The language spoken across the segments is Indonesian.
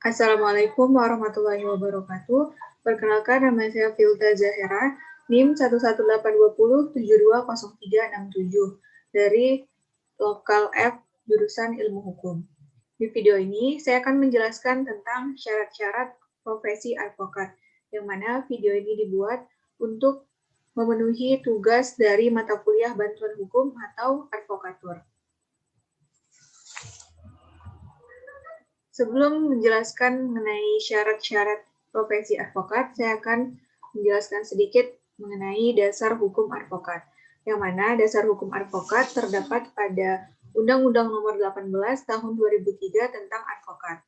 Assalamualaikum warahmatullahi wabarakatuh. Perkenalkan, nama saya Filta Zahera, NIM 11820720367 dari Lokal F, jurusan Ilmu Hukum. Di video ini, saya akan menjelaskan tentang syarat-syarat profesi advokat, yang mana video ini dibuat untuk memenuhi tugas dari mata kuliah bantuan hukum atau advokatur. Sebelum menjelaskan mengenai syarat-syarat profesi advokat, saya akan menjelaskan sedikit mengenai dasar hukum advokat, yang mana dasar hukum advokat terdapat pada Undang-Undang Nomor 18 Tahun 2003 tentang advokat.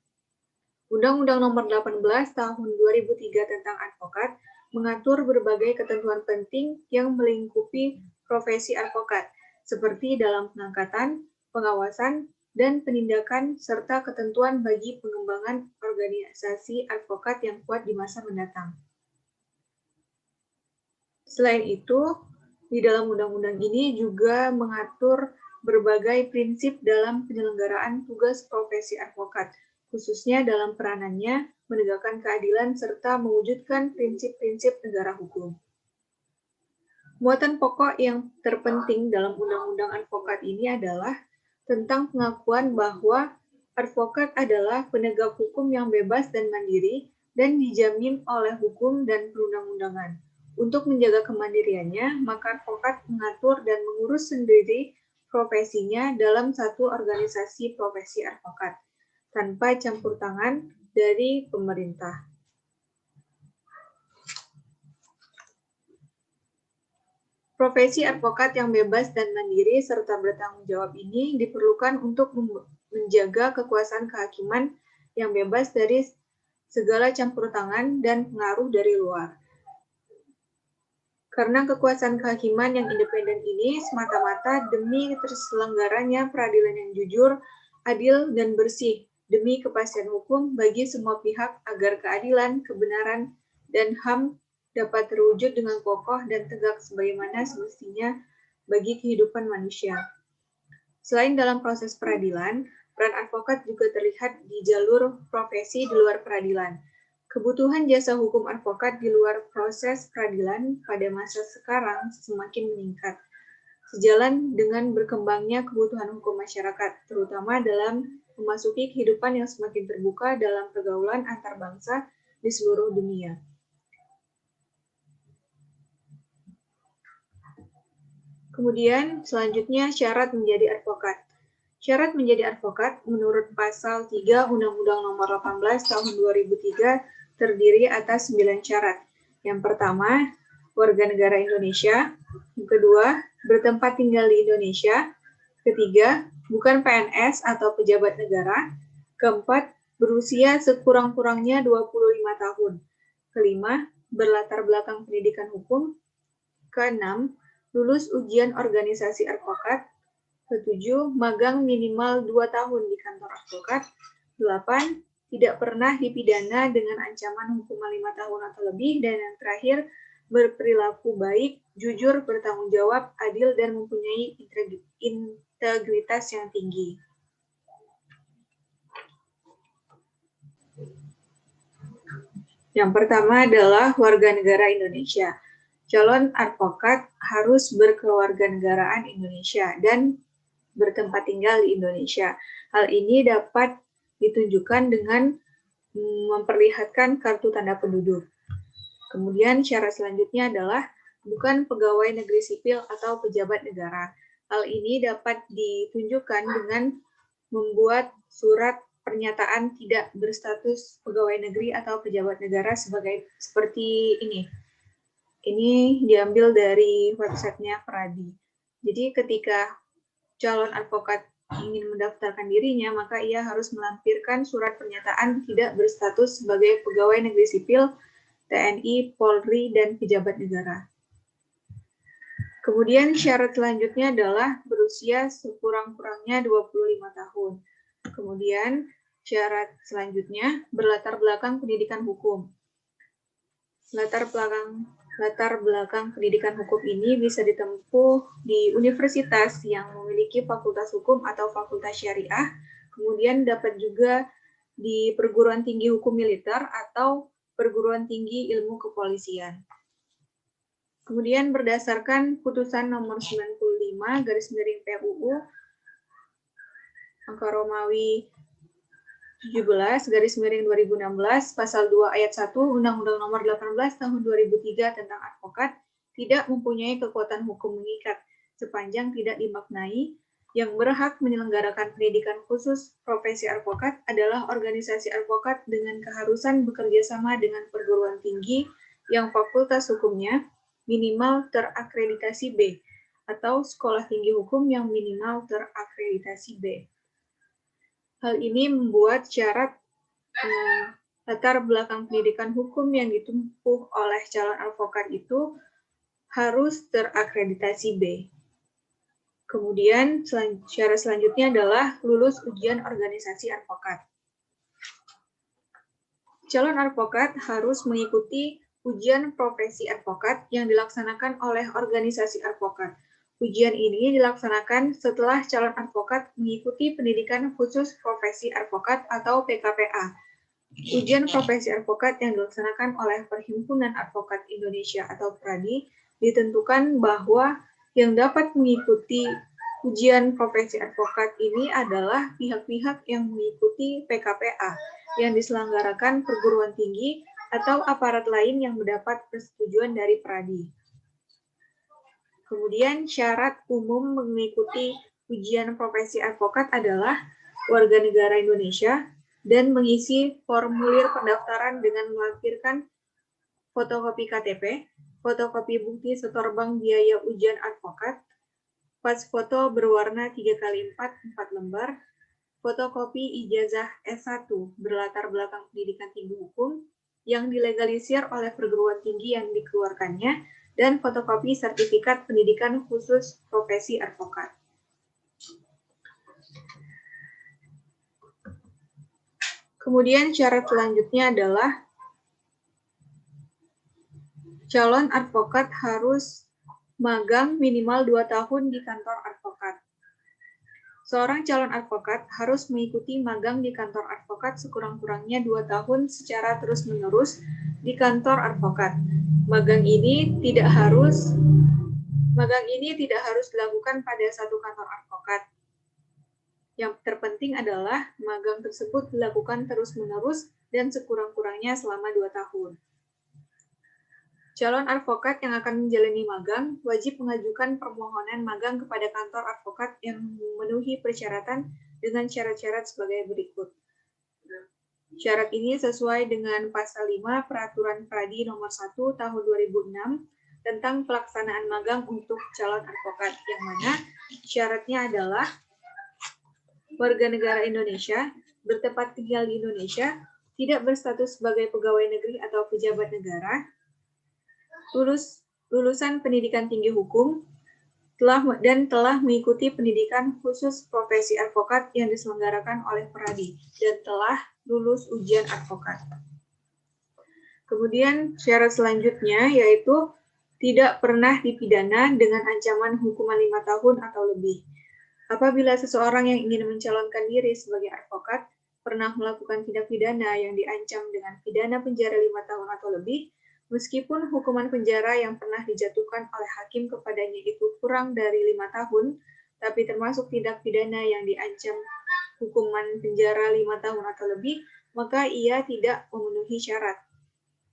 Undang-Undang Nomor 18 Tahun 2003 tentang advokat mengatur berbagai ketentuan penting yang melingkupi profesi advokat, seperti dalam pengangkatan, pengawasan, dan penindakan, serta ketentuan bagi pengembangan organisasi advokat yang kuat di masa mendatang. Selain itu, di dalam undang-undang ini juga mengatur berbagai prinsip dalam penyelenggaraan tugas profesi advokat, khususnya dalam peranannya menegakkan keadilan serta mewujudkan prinsip-prinsip negara hukum. Muatan pokok yang terpenting dalam undang-undang advokat ini adalah tentang pengakuan bahwa advokat adalah penegak hukum yang bebas dan mandiri dan dijamin oleh hukum dan perundang-undangan. Untuk menjaga kemandiriannya, maka advokat mengatur dan mengurus sendiri profesinya dalam satu organisasi profesi advokat, tanpa campur tangan dari pemerintah. Profesi advokat yang bebas dan mandiri serta bertanggung jawab ini diperlukan untuk menjaga kekuasaan kehakiman yang bebas dari segala campur tangan dan pengaruh dari luar. Karena kekuasaan kehakiman yang independen ini semata-mata demi terselenggaranya peradilan yang jujur, adil, dan bersih, demi kepastian hukum bagi semua pihak agar keadilan, kebenaran, dan HAM dapat terwujud dengan kokoh dan tegak sebagaimana semestinya bagi kehidupan manusia. Selain dalam proses peradilan, peran advokat juga terlihat di jalur profesi di luar peradilan. Kebutuhan jasa hukum advokat di luar proses peradilan pada masa sekarang semakin meningkat, sejalan dengan berkembangnya kebutuhan hukum masyarakat, terutama dalam memasuki kehidupan yang semakin terbuka dalam pergaulan antar bangsa di seluruh dunia. Kemudian selanjutnya syarat menjadi advokat. Syarat menjadi advokat menurut pasal 3 Undang-Undang Nomor 18 Tahun 2003 terdiri atas 9 syarat. Yang pertama, warga negara Indonesia. Yang kedua, bertempat tinggal di Indonesia. Ketiga, bukan PNS atau pejabat negara. Keempat, berusia sekurang-kurangnya 25 tahun. Kelima, berlatar belakang pendidikan hukum. Keenam, lulus ujian organisasi advokat. Ketujuh, magang minimal 2 tahun di kantor advokat. 8, tidak pernah dipidana dengan ancaman hukuman 5 tahun atau lebih. Dan yang terakhir, berperilaku baik, jujur, bertanggung jawab, adil, dan mempunyai integritas yang tinggi. Yang pertama adalah warga negara Indonesia. Calon advokat harus berkewarganegaraan Indonesia dan bertempat tinggal di Indonesia. Hal ini dapat ditunjukkan dengan memperlihatkan kartu tanda penduduk. Kemudian syarat selanjutnya adalah bukan pegawai negeri sipil atau pejabat negara. Hal ini dapat ditunjukkan dengan membuat surat pernyataan tidak berstatus pegawai negeri atau pejabat negara seperti ini. Ini diambil dari websitenya Pradi. Jadi ketika calon advokat ingin mendaftarkan dirinya, maka ia harus melampirkan surat pernyataan tidak berstatus sebagai pegawai negeri sipil, TNI, Polri, dan pejabat negara. Kemudian syarat selanjutnya adalah berusia sekurang-kurangnya 25 tahun. Kemudian syarat selanjutnya berlatar belakang pendidikan hukum. Latar belakang pendidikan hukum ini bisa ditempuh di universitas yang memiliki fakultas hukum atau fakultas syariah, kemudian dapat juga di perguruan tinggi hukum militer atau perguruan tinggi ilmu kepolisian. Kemudian berdasarkan putusan nomor 95 garis miring PUU angka Romawi 17 garis miring 2016 pasal 2 ayat 1 Undang-Undang nomor 18 tahun 2003 tentang advokat tidak mempunyai kekuatan hukum mengikat sepanjang tidak dimaknai yang berhak menyelenggarakan pendidikan khusus profesi advokat adalah organisasi advokat dengan keharusan bekerja sama dengan perguruan tinggi yang fakultas hukumnya minimal terakreditasi B atau sekolah tinggi hukum yang minimal terakreditasi B. Hal ini membuat syarat latar belakang pendidikan hukum yang ditempuh oleh calon advokat itu harus terakreditasi B. Kemudian syarat selanjutnya adalah lulus ujian organisasi advokat. Calon advokat harus mengikuti ujian profesi advokat yang dilaksanakan oleh organisasi advokat. Ujian ini dilaksanakan setelah calon advokat mengikuti pendidikan khusus profesi advokat atau PKPA. Ujian profesi advokat yang dilaksanakan oleh Perhimpunan Advokat Indonesia atau PRADI ditentukan bahwa yang dapat mengikuti ujian profesi advokat ini adalah pihak-pihak yang mengikuti PKPA yang diselenggarakan perguruan tinggi atau aparat lain yang mendapat persetujuan dari PRADI. Kemudian syarat umum mengikuti ujian profesi advokat adalah warga negara Indonesia dan mengisi formulir pendaftaran dengan melampirkan fotokopi KTP, fotokopi bukti setor bank biaya ujian advokat, pas foto berwarna 3x4 4 lembar, fotokopi ijazah S1 berlatar belakang pendidikan tinggi hukum yang dilegalisir oleh perguruan tinggi yang dikeluarkannya, dan fotokopi sertifikat pendidikan khusus profesi advokat. Kemudian syarat selanjutnya adalah calon advokat harus magang minimal 2 tahun di kantor advokat. Seorang calon advokat harus mengikuti magang di kantor advokat sekurang-kurangnya 2 tahun secara terus-menerus di kantor advokat. Magang ini tidak harus dilakukan pada satu kantor advokat. Yang terpenting adalah magang tersebut dilakukan terus-menerus dan sekurang-kurangnya selama 2 tahun. Calon advokat yang akan menjalani magang wajib mengajukan permohonan magang kepada kantor advokat yang memenuhi persyaratan dengan syarat-syarat sebagai berikut. Syarat ini sesuai dengan pasal 5 Peraturan PRADI nomor 1 tahun 2006 tentang pelaksanaan magang untuk calon advokat, yang mana syaratnya adalah warga negara Indonesia, bertempat tinggal di Indonesia, tidak berstatus sebagai pegawai negeri atau pejabat negara, lulusan pendidikan tinggi hukum, telah mengikuti pendidikan khusus profesi advokat yang diselenggarakan oleh PRADI, dan telah lulus ujian advokat. Kemudian syarat selanjutnya yaitu tidak pernah dipidana dengan ancaman hukuman 5 tahun atau lebih. Apabila seseorang yang ingin mencalonkan diri sebagai advokat pernah melakukan tindak pidana yang diancam dengan pidana penjara 5 tahun atau lebih, meskipun hukuman penjara yang pernah dijatuhkan oleh hakim kepadanya itu kurang dari 5 tahun, tapi termasuk tindak pidana yang diancam hukuman penjara 5 tahun atau lebih, maka ia tidak memenuhi syarat.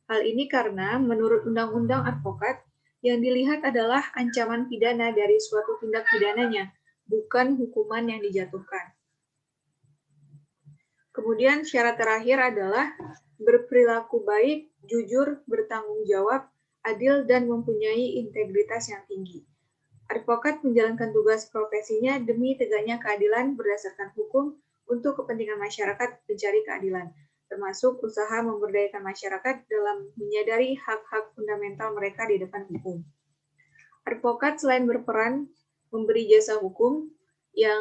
Hal ini karena menurut Undang-Undang Advokat, yang dilihat adalah ancaman pidana dari suatu tindak pidananya, bukan hukuman yang dijatuhkan. Kemudian syarat terakhir adalah berperilaku baik, jujur, bertanggung jawab, adil, dan mempunyai integritas yang tinggi. Advokat menjalankan tugas profesinya demi tegaknya keadilan berdasarkan hukum untuk kepentingan masyarakat mencari keadilan, termasuk usaha memberdayakan masyarakat dalam menyadari hak-hak fundamental mereka di depan hukum. Advokat selain berperan memberi jasa hukum yang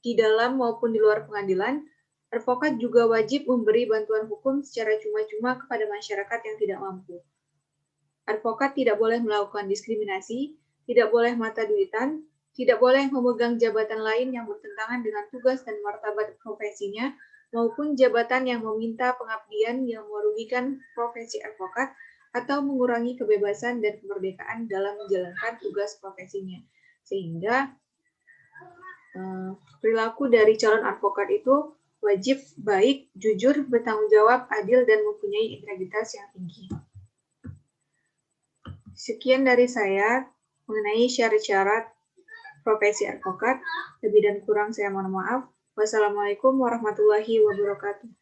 di dalam maupun di luar pengadilan, advokat juga wajib memberi bantuan hukum secara cuma-cuma kepada masyarakat yang tidak mampu. Advokat tidak boleh melakukan diskriminasi, tidak boleh mata duitan, tidak boleh memegang jabatan lain yang bertentangan dengan tugas dan martabat profesinya, maupun jabatan yang meminta pengabdian yang merugikan profesi advokat atau mengurangi kebebasan dan kemerdekaan dalam menjalankan tugas profesinya. Sehingga perilaku dari calon advokat itu wajib baik, jujur, bertanggung jawab, adil, dan mempunyai integritas yang tinggi. Sekian dari saya mengenai syarat-syarat profesi advokat. Lebih dan kurang saya mohon maaf. Wassalamualaikum warahmatullahi wabarakatuh.